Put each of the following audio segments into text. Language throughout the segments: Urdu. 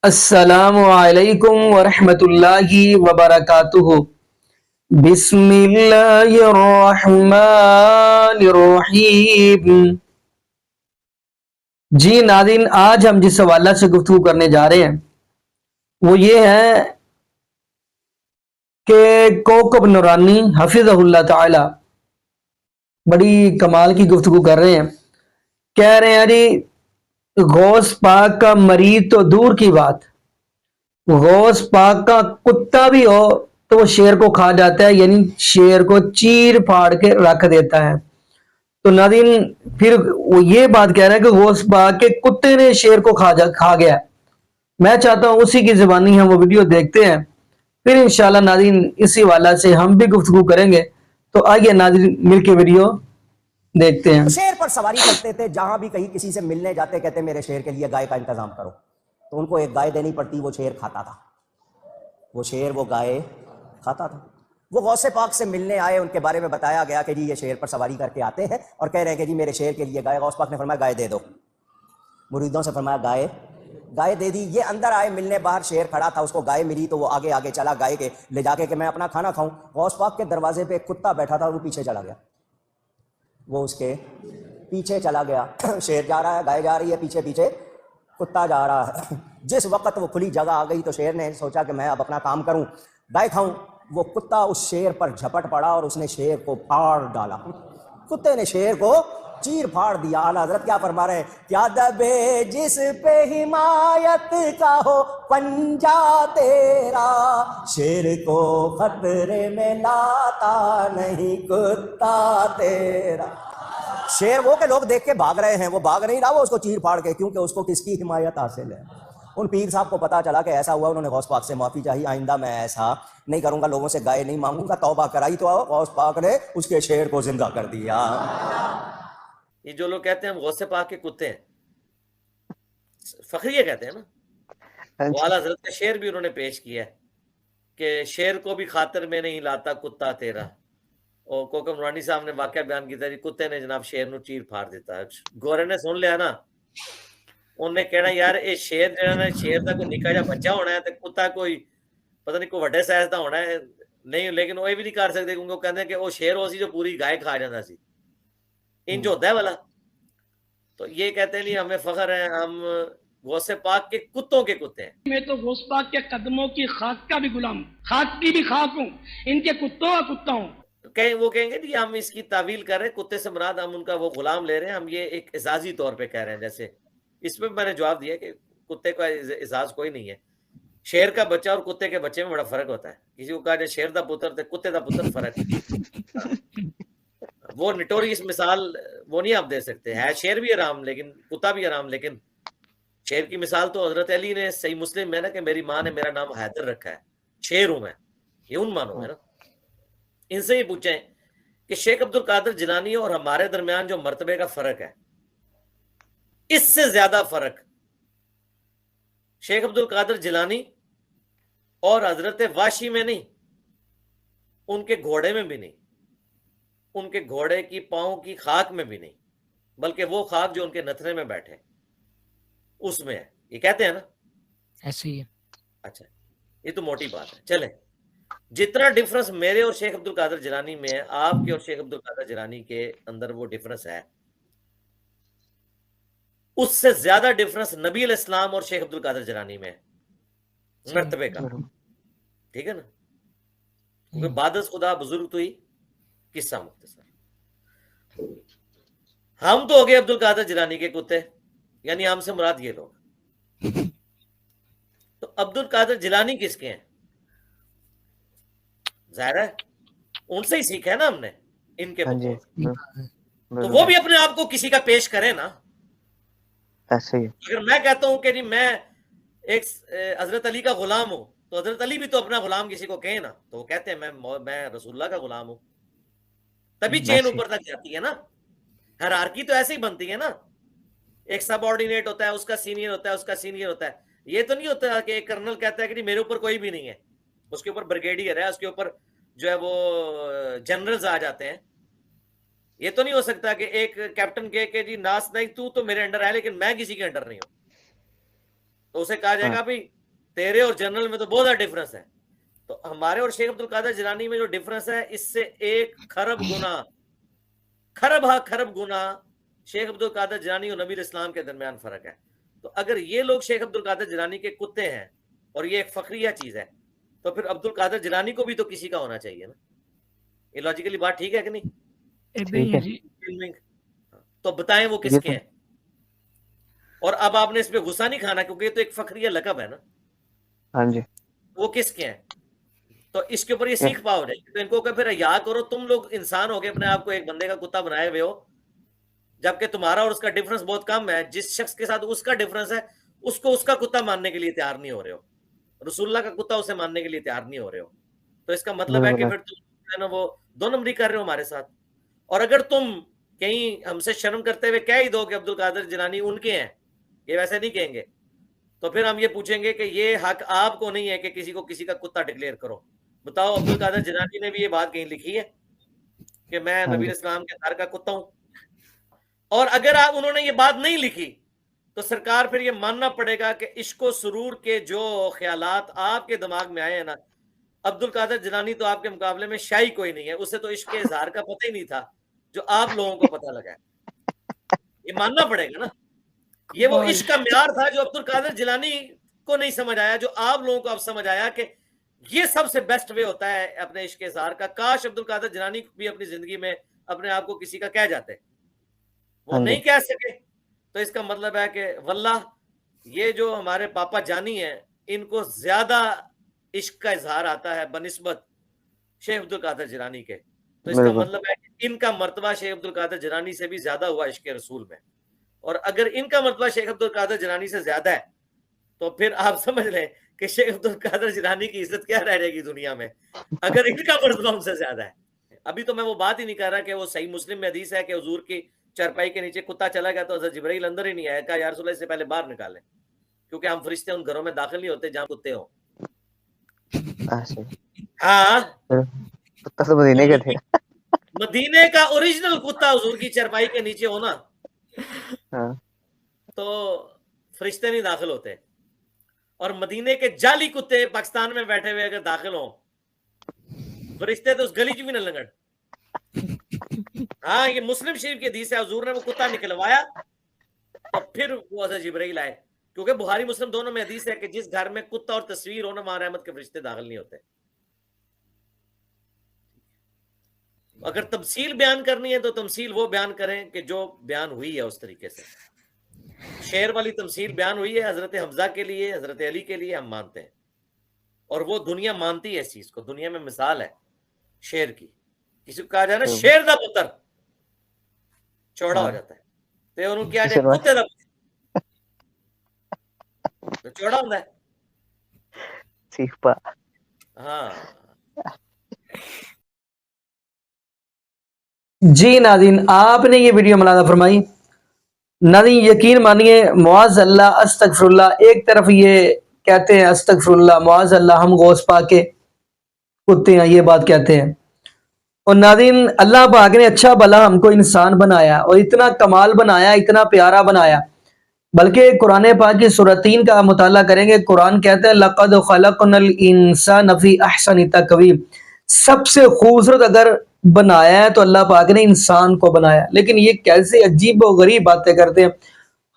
السلام علیکم ورحمۃ اللہ وبرکاتہ۔ بسم اللہ الرحمن الرحیم۔ جی ناظرین، آج ہم جس حوالہ سے گفتگو کرنے جا رہے ہیں وہ یہ ہے کہ کوکب نورانی حفظہ اللہ تعالی بڑی کمال کی گفتگو کر رہے ہیں۔ کہہ رہے ہیں جی غوث پاک کا مرید تو دور کی بات، غوث پاک کا کتا بھی ہو تو وہ شیر کو کھا جاتا ہے، یعنی شیر کو چیر پھاڑ کے رکھ دیتا ہے۔ تو ناظرین پھر وہ یہ بات کہہ رہا ہے کہ غوث پاک کے کتے نے شیر کو کھا گیا۔ میں چاہتا ہوں اسی کی زبانی ہم وہ ویڈیو دیکھتے ہیں، پھر انشاءاللہ ناظرین اسی والا سے ہم بھی گفتگو کریں گے۔ تو آئیے ناظرین مل کے ویڈیو دیکھتے ہیں۔ شیر پر سواری کرتے تھے، جہاں بھی کہیں کسی سے ملنے جاتے کہتے میرے شیر کے لیے گائے کا انتظام کرو، تو ان کو ایک گائے دینی پڑتی، وہ شیر کھاتا تھا، وہ گائے کھاتا تھا۔ وہ غوث پاک سے ملنے آئے، ان کے بارے میں بتایا گیا کہ جی یہ شیر پر سواری کر کے آتے ہیں اور کہہ رہے ہیں کہ جی میرے شیر کے لیے گائے۔ غوث پاک نے فرمایا گائے دے دو، مریدوں سے فرمایا گائے دے دی۔ یہ اندر آئے ملنے، باہر شیر کھڑا تھا، اس کو گائے ملی تو وہ آگے چلا گائے کے لے جا کے کہ میں اپنا کھانا کھاؤں۔ غوث پاک کے دروازے پہ ایک کتا بیٹھا تھا، وہ پیچھے چلا گیا، وہ اس کے پیچھے چلا گیا۔ شیر جا رہا ہے، گائے جا رہی ہے، پیچھے کتا جا رہا ہے۔ جس وقت وہ کھلی جگہ آ گئی تو شیر نے سوچا کہ میں اب اپنا کام کروں، گائے کھاؤں۔ وہ کتا اس شیر پر جھپٹ پڑا اور اس نے شیر کو پھاڑ ڈالا، کتے نے شیر کو چیر پھاڑ دیا۔ اعلیٰ حضرت کیا فرما رہے ہیں؟ کیا دبے جس پہ حمایت کا ہو پنجا تیرا، شیر کو خطرے میں لاتا نہیں کتا تیرا۔ شیر وہ کہ لوگ دیکھ کے بھاگ رہے ہیں، وہ بھاگ نہیں رہا، وہ اس کو چیر پھاڑ کے، کیونکہ اس کو کس کی حمایت حاصل ہے۔ ان پیر صاحب کو پتا چلا کہ ایسا ہوا، انہوں نے غوث پاک سے معافی چاہی، آئندہ میں ایسا نہیں کروں گا، لوگوں سے گائے نہیں مانگوں گا۔ توبہ کرائی تو غوث پاک نے اس کے شیر کو زندہ کر دیا۔ یہ جو لوگ کہتے ہیں ہم غوث پاک کے کتے ہیں، فخریہ کہتے ہیں نا، وہ اعلیٰ حضرت کا شعر بھی انہوں نے پیش کیا ہے کہ شیر کو بھی خاطر میں نہیں لاتا کتا تیرا۔ اور کوکب نورانی صاحب نے واقعہ بیان کیا تھا، کتے نے جناب شیر نو چیر پھاڑ دیتا ہے۔ گورے نے سن لیا نا، انہوں نے کہنا یار یہ شیر جہاں شیر کا کوئی نکا جا بچہ ہونا ہے، تو کتا کوئی پتہ نہیں کوئی وڈے سائز کا ہونا ہے نہیں، لیکن وہ بھی نہیں کر سکتے کیونکہ وہ کہتے ہیں کہ وہ شیر ہو سی جو پوری گائے کھا جاتا سی، انج ہوتا ہے والا۔ تو یہ کہتے ہیں نہیں ہمیں فخر ہے، ہم غوث پاک کے کتوں کے کتے ہیں۔ میں تو غوث پاک کے قدموں کی خاک کا بھی غلام، خاک کی بھی خاک ہوں، ان کے کتوں کا کتا ہوں۔ وہ کہیں گے جی ہم اس کی تعویل کر رہے ہیں، کتے سے مراد ہم ان کا وہ غلام لے رہے ہیں، ہم یہ ایک اعزازی طور پہ کہہ رہے ہیں۔ جیسے اس میں میں نے جواب دیا کہ کتے کا اعزاز کوئی نہیں ہے، شیر کا بچہ اور کتے کے بچے میں بڑا فرق ہوتا ہے۔ کسی کو کہا جائے شیر دا پتر تے کتے دا پتر، فرق ہے۔ وہ نٹوریس مثال وہ نہیں آپ دے سکتے، ہے شیر بھی حرام لیکن کتا بھی حرام، لیکن شیر کی مثال تو حضرت علی نے صحیح مسلم میں نا کہ میری ماں نے میرا نام حیدر رکھا ہے، شیر ہوں میں، یہ ان مانوں میں نا۔ ان سے ہی پوچھیں کہ شیخ عبد القادر جیلانی اور ہمارے درمیان جو مرتبے کا فرق ہے، اس سے زیادہ فرق شیخ عبد القادر جیلانی اور حضرت واشی میں نہیں، ان کے گھوڑے میں بھی نہیں، ان کے گھوڑے کی پاؤں کی خاک میں بھی نہیں، بلکہ وہ خاک جو ان کے نتھنے میں بیٹھے اس میں ہے۔ یہ کہتے ہیں نا ایسے ہی ہے۔ اچھا یہ تو موٹی بات ہے۔ چلیں، جتنا ڈفرنس میرے اور شیخ عبد القادر جیلانی میں ہے، آپ کے اور شیخ عبد القادر جیلانی کے اندر وہ ڈفرنس ہے، اس سے زیادہ ڈفرنس نبی علیہ السلام اور شیخ عبد القادر جیلانی میں ہے مرتبے کا، ٹھیک ہے نا؟ کیونکہ بادس خدا بزرگ تو ہی قصہ مختصر۔ ہم تو ہو گئے عبد القادر جیلانی کے کتے، یعنی ہم سے مراد یہ لوگ۔ تو عبد القادر جیلانی کس کے ہیں؟ ظاہر ہے ان سے ہی سیکھا ہے نا ہم نے، ان کے بقول۔ تو وہ بھی اپنے آپ کو کسی کا پیش کرے نا۔ اگر میں کہتا ہوں کہ نہیں میں ایک حضرت علی کا غلام ہوں، تو حضرت علی بھی تو اپنا غلام کسی کو کہیں نا، تو وہ کہتے ہیں میں رسول اللہ کا غلام ہوں، تبھی چین اوپر تک جاتی ہے نا۔ ہیرارکی تو ایسے ہی بنتی ہے نا، ایک سب آرڈینیٹ ہوتا ہے، اس کا سینئر ہوتا ہے، اس کا سینئر ہوتا ہے۔ یہ تو نہیں ہوتا کہ ایک کرنل کہتا ہے کہ نہیں میرے اوپر کوئی بھی نہیں ہے، اس کے اوپر بریگیڈیئر ہے، اس کے اوپر جو ہے وہ جنرلز آ جاتے ہیں۔ یہ تو نہیں ہو سکتا کہ ایک کیپٹن کہے کہ جی ناس نہیں تو میرے انڈر ہے لیکن میں کسی کے انڈر نہیں ہوں، تو اسے کہا جائے گا بھائی تیرے اور جنرل میں تو بہت زیادہ ڈفرنس ہے. تو ہمارے اور شیخ عبد القادر جیلانی میں جو ڈفرنس ہے اس سے 1 خرب گنا، خرب گنا شیخ عبد القادر جیلانی اور نبی اسلام کے درمیان فرق ہے. تو اگر یہ لوگ شیخ عبد القادر جیلانی کے کتے ہیں اور یہ ایک فخریہ چیز ہے، تو پھر عبد القادر جیلانی کو بھی تو کسی کا ہونا چاہیے نا. یہ لاجیکلی بات ٹھیک ہے کہ نہیں؟ ادھر ہی ہے جی. تو بتائیں وہ کس کے ہیں. اور اب آپ نے اس پہ غصہ نہیں کھانا کیونکہ یہ تو ایک فخریہ لقب ہے نا. ہاں جی. وہ کس کے ہیں؟ تو اس کے اوپر یہ سیکھ پاؤ جائے. تو ان کو کہ پھر یا کرو، تم لوگ انسان ہو گئے، اپنے آپ کو ایک بندے کا کتا بنائے ہوئے ہو، جبکہ تمہارا اور اس کا ڈفرنس بہت کم ہے. جس شخص کے ساتھ اس کا ڈفرنس ہے اس کو اس کا کتا ماننے کے لیے تیار نہیں ہو رہے ہو. رسول اللہ کا کتا اسے ماننے کے لیے تیار نہیں ہو رہے ہو. تو اس کا مطلب ہے کہ پھر تم نا وہ 2 نمبری کر رہے ہو ہمارے ساتھ. اور اگر تم کہیں ہم سے شرم کرتے ہوئے کہہ ہی دو کہ عبد القادر جیلانی ان کے ہیں، یہ ویسے نہیں کہیں گے، تو پھر ہم یہ پوچھیں گے کہ یہ حق آپ کو نہیں ہے کہ کسی کو کسی کا کتا ڈکلیئر کرو. بتاؤ عبد القادر جیلانی نے بھی یہ بات کہیں لکھی ہے کہ میں نبی اسلام کے گھر کا کتا ہوں؟ اور اگر آپ انہوں نے یہ بات نہیں لکھی تو سرکار پھر یہ ماننا پڑے گا کہ عشق و سرور کے جو خیالات آپ کے دماغ میں آئے ہیں نا، عبد القادر جیلانی تو آپ کے مقابلے میں شاہی کوئی نہیں ہے. اسے تو عشق کے اظہار کا پتہ ہی نہیں تھا جو آپ لوگوں کو پتہ لگا ہے. یہ ماننا پڑے گا نا. یہ وہ عشق کا معیار تھا جو عبد القادر جیلانی کو نہیں سمجھ آیا، جو آپ لوگوں کو اب سمجھ آیا کہ یہ سب سے بیسٹ وے ہوتا ہے اپنے عشق کے اظہار کا. کاش عبد القادر جیلانی بھی اپنی زندگی میں اپنے آپ کو کسی کا کہہ جاتے، وہ نہیں کہہ سکے. تو اس کا مطلب ہے کہ واللہ یہ جو ہمارے پاپا جانی ہیں ان کو زیادہ عشق کا اظہار آتا ہے بنسبت شیخ عبد القادر جیلانی کے. تو اس کا مطلب ہے کہ ان کا مرتبہ شیخ عبد القادر جیلانی سے بھی زیادہ ہوا عشق رسول میں. اور اگر ان کا مرتبہ شیخ عبد القادر جیلانی سے زیادہ ہے تو پھر آپ سمجھ لیں کہ شیخ عبد القادر جیلانی کی عزت کیا رہ جائے گی دنیا میں اگر ان کا مرتبہ ان سے زیادہ ہے. ابھی تو میں وہ بات ہی نہیں کر رہا کہ وہ صحیح مسلم میں حدیث ہے کہ حضور کی چرپائی کے نیچے کتا چلا گیا تو حضرت جبرائیل اندر ہی نہیں آیا، کہا یا رسول اللہ سے پہلے باہر نکالیں، کیونکہ ہم فرشتے ان گھروں میں داخل نہیں ہوتے جہاں کتے ہوں. ہاں کتا تو مدینے کے تھے. مدینے کا اوریجنل کتا حضور کی چرپائی کے نیچے ہونا تو فرشتے نہیں داخل ہوتے. اور مدینے کے جعلی کتے پاکستان میں بیٹھے ہوئے اگر داخل ہوں فرشتے تو اس گلی چ بھی نہ لگن. ہاں یہ مسلم شریف کی حدیث ہے، حضور نے وہ کتا نکلوایا تو پھر وہ حضرت جبرائیل آئے، کیونکہ بخاری مسلم دونوں میں حدیث ہے کہ جس گھر میں کتا اور تصویر ہونا وہاں رحمت کے فرشتے داخل نہیں ہوتے. اگر تمثیل بیان کرنی ہے تو تمثیل وہ بیان کریں کہ جو بیان ہوئی ہے اس طریقے سے. شعر والی تمثیل بیان ہوئی ہے حضرت حمزہ کے لیے، حضرت علی کے لیے، ہم مانتے ہیں اور وہ دنیا مانتی ہے اس چیز کو. دنیا میں مثال ہے شعر کی، کسی کو کہا جائے نا شیر دا پتر چوڑا ہو جاتا ہے، تو انہوں کیا جائے کتے دا تو چوڑا ہوتا ہے. ہاں جی ناظرین، آپ نے یہ ویڈیو ملاحظہ فرمائی. ناظرین یقین مانیے معاذ اللہ استغفر اللہ، ایک طرف یہ کہتے ہیں استغفر اللہ معاذ اللہ ہم غوث پاک کے کتے ہیں، یہ بات کہتے ہیں. اور ناظرین اللہ پاک نے اچھا بھلا ہم کو انسان بنایا اور اتنا کمال بنایا، اتنا پیارا بنایا. بلکہ قرآن پاک کی سورۃ 3 کا مطالعہ کریں گے، قرآن کہتا ہے لقد خلقنا الانسان فی احسن تقویم. سب سے خوبصورت اگر بنایا ہے تو اللہ پاک نے انسان کو بنایا. لیکن یہ کیسے عجیب و غریب باتیں کرتے ہیں.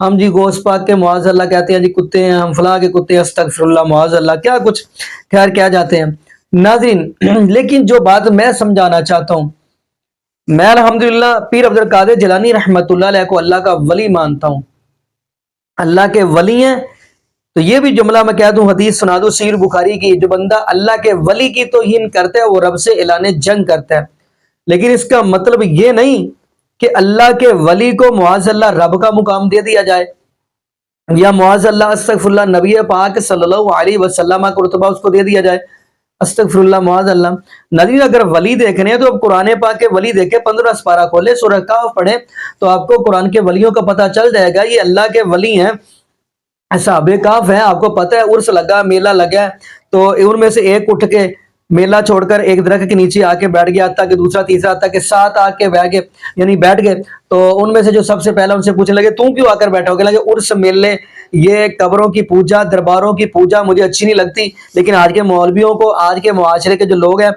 ہم جی غوث پاک کے معاذ اللہ کہتے ہیں، جی کتے ہیں، ہم فلاں کے کتے ہیں، استغفر اللہ معاذ اللہ، کیا کچھ خیر کیا جاتے ہیں. ناظرین لیکن جو بات میں سمجھانا چاہتا ہوں، میں الحمدللہ پیر عبد القادر جیلانی رحمۃ اللہ علیہ کو اللہ کا ولی مانتا ہوں، اللہ کے ولی ہیں. تو یہ بھی جملہ میں کہہ دوں، حدیث سنا دوں صحیح بخاری کی، جو بندہ اللہ کے ولی کی توہین کرتا ہے وہ رب سے اعلان جنگ کرتا ہے. لیکن اس کا مطلب یہ نہیں کہ اللہ کے ولی کو معاذ اللہ رب کا مقام دے دیا جائے، یا معاذ اللہ استغفر اللہ نبی پاک صلی اللہ علیہ وسلم کا رتبہ اس کو دے دیا جائے. استغفر اللہ معاذ اللہ. نظیر اگر ولی دیکھنے ہیں تو اب قرآن پاک کے ولی دیکھیں، 15 سپارہ کھولے، سورہ کہف پڑھیں تو آپ کو قرآن کے ولیوں کا پتہ چل جائے گا. یہ اللہ کے ولی ہیں، اصحاب کہف ہیں. آپ کو پتہ ہے عرس لگا، میلہ لگا ہے، تو ان میں سے ایک اٹھ کے میلہ چھوڑ کر ایک درخت کے نیچے آ کے بیٹھ گیا، حتیٰ کہ دوسرا تیسرا حتیٰ کہ 7 آ کے بیٹھ گئے، یعنی بیٹھ گئے. تو ان میں سے جو سب سے پہلا ان سے پوچھنے لگے تم کیوں آ کر بیٹھا ہو؟ کہ لگے عرس میلے یہ قبروں کی پوجا، درباروں کی پوجا مجھے اچھی نہیں لگتی، لیکن آج کے مولویوں کو، آج کے معاشرے کے جو لوگ ہیں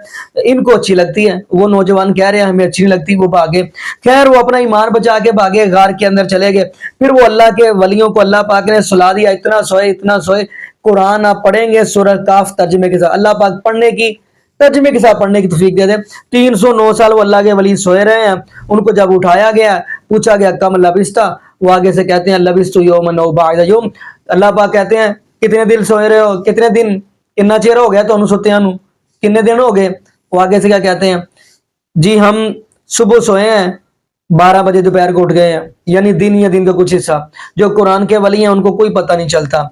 ان کو اچھی لگتی ہے۔ وہ نوجوان کہہ رہے ہیں ہمیں اچھی نہیں لگتی، وہ بھاگے۔ خیر وہ اپنا ایمان بچا کے بھاگے، غار کے اندر چلے گئے۔ پھر وہ اللہ کے ولیوں کو اللہ پاک نے سلا دیا، اتنا سوئے اتنا سوئے۔ قرآن آپ پڑھیں گے سورہ کاف ترجمے کے ساتھ، اللہ پاک پڑھنے کی ترجمے کے ساتھ پڑھنے کی توفیق دے دے۔ 309 سال وہ اللہ کے ولی سوئے رہے ہیں۔ ان کو جب اٹھایا گیا، پوچھا گیا کم لبستہ، وہ آگے سے کہتے ہیں لبست یوما او بعض یوم۔ اللہ پاک کہتے ہیں کتنے دن سوئے رہے ہو، کتنے دن، کتنا چیر ہو گیا تو سوتے ہیں، کتنے دن ہو گئے؟ وہ آگے سے کیا کہتے ہیں، جی ہم صبح سوئے ہیں 12 بجے دوپہر کو اٹھ گئے ہیں، یعنی دن یا دن کا کچھ حصہ۔ جو قرآن کے ولی ہیں ان کو کوئی پتہ نہیں چلتا۔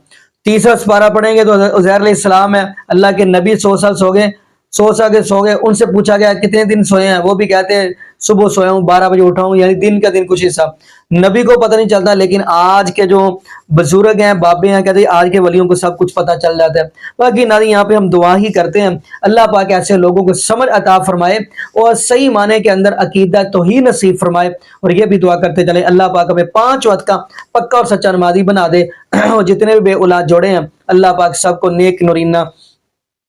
تیسرا سپارہ پڑھیں گے تو عزیر علیہ السلام ہے، اللہ کے نبی 100 سال سو گئے، 100 سال سو گئے۔ ان سے پوچھا گیا کتنے دن سوئے ہیں، وہ بھی کہتے ہیں صبح سویا ہوں 12 بجے اٹھا ہوں، یعنی دن کا دن کچھ حصہ۔ نبی کو پتہ نہیں چلتا، لیکن آج کے جو بزرگ ہیں، بابے ہیں، کہتے ہیں آج کے ولیوں کو سب کچھ پتہ چل جاتا ہے۔ باقی ناظرین یہاں پہ ہم دعا ہی کرتے ہیں اللہ پاک ایسے لوگوں کو سمجھ عطا فرمائے اور صحیح معنی کے اندر عقیدہ توحید نصیب فرمائے، اور یہ بھی دعا کرتے چلیں اللہ پاک ہمیں 5 وقت کا پکا اور سچا نمازی بنا دے، اور جتنے بھی بے اولاد جوڑے ہیں اللہ پاک سب کو نیک نورینہ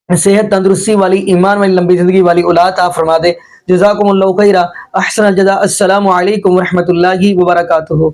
صحت تندرستی والی، ایمان والی، لمبی زندگی والی اولاد عطا فرما دے۔ جزاکم اللہ خیرہ، احسن الجزاء، السلام علیکم ورحمۃ اللہ وبرکاتہ۔